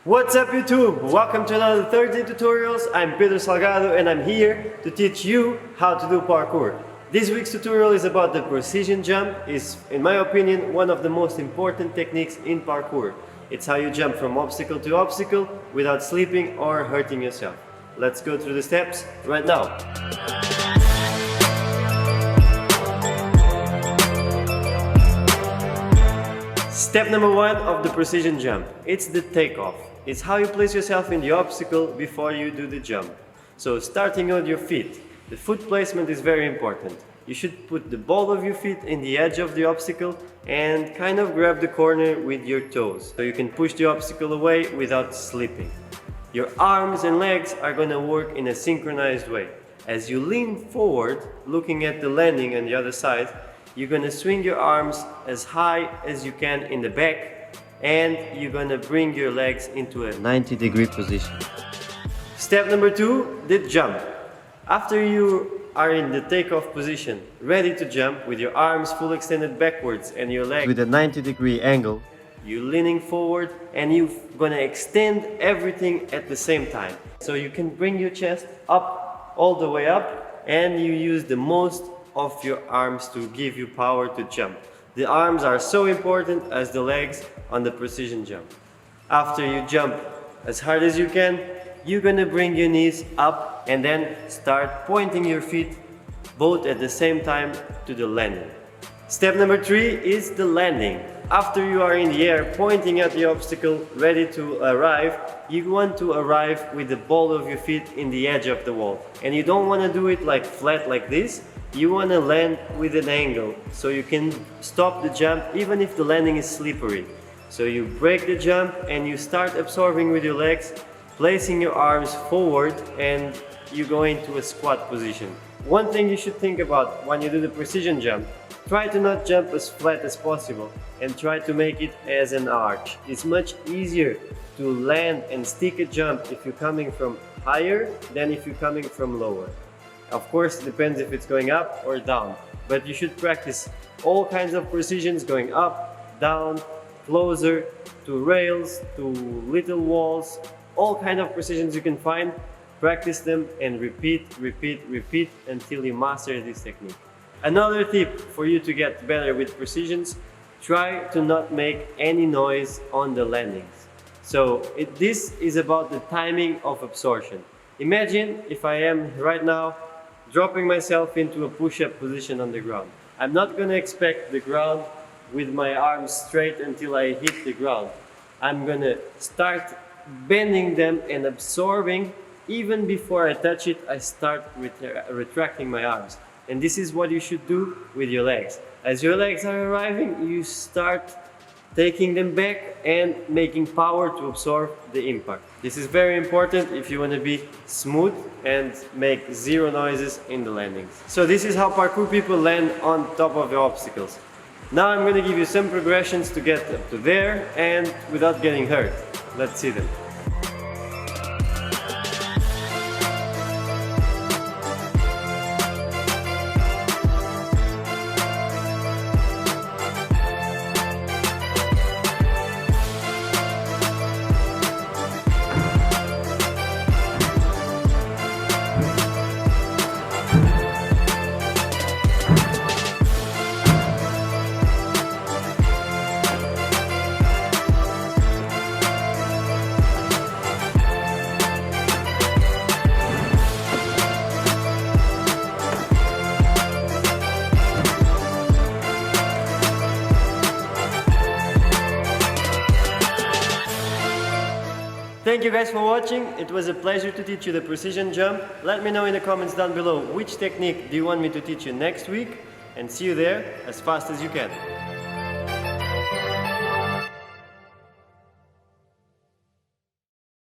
What's up YouTube? Welcome to another 13 tutorials. I'm PEDRO Salgado and I'm here to teach you how to do parkour. This week's tutorial is about the precision jump. Is, in my opinion, one of the most important techniques in parkour. It's how you jump from obstacle to obstacle without slipping or hurting yourself. Let's go through the steps right now. Step number one of the precision jump. It's the takeoff. It's how you place yourself in the obstacle before you do the jump. So starting on your feet. The foot placement is very important. You should put the ball of your feet in the edge of the obstacle and kind of grab the corner with your toes. So you can push the obstacle away without slipping. Your arms and legs are going to work in a synchronized way. As you lean forward, looking at the landing on the other side, you're going to swing your arms as high as you can in the back and you're going to bring your legs into a 90-degree position. Step number two, the jump. After you are in the takeoff position, ready to jump with your arms full extended backwards and your legs with a 90-degree angle, you're leaning forward and you're going to extend everything at the same time. So you can bring your chest up, all the way up, and you use the most of your arms to give you power to jump. The arms are so important as the legs on the precision jump. After you jump as hard as you can, you're gonna bring your knees up and then start pointing your feet both at the same time to the landing. Step number three is the landing. After you are in the air pointing at the obstacle, ready to arrive, you want to arrive with the ball of your feet in the edge of the wall. And you don't want to do it like flat like this. You want to land with an angle so you can stop the jump even if the landing is slippery. So you break the jump and you start absorbing with your legs, placing your arms forward, and you go into a squat position. One thing you should think about when you do the precision jump, try to not jump as flat as possible and try to make it as an arch. It's much easier to land and stick a jump if you're coming from higher than if you're coming from lower. Of course, it depends if it's going up or down, but you should practice all kinds of precisions going up, down, closer, to rails, to little walls, all kinds of precisions you can find. Practice them and repeat until you master this technique. Another tip for you to get better with precisions, try to not make any noise on the landings. So this is about the timing of absorption. Imagine if I am right now dropping myself into a push-up position on the ground. I'm not going to expect the ground with my arms straight until I hit the ground. I'm going to start bending them and absorbing. Even before I touch it, I start retracting my arms. And this is what you should do with your legs. As your legs are arriving, you start taking them back and making power to absorb the impact. This is very important if you want to be smooth and make zero noises in the landings. So this is how parkour people land on top of the obstacles. Now I'm going to give you some progressions to get up to there and without getting hurt. Let's see them. Thank you guys for watching. It was a pleasure to teach you the precision jump. Let me know in the comments down below which technique do you want me to teach you next week, and see you there as fast as you can.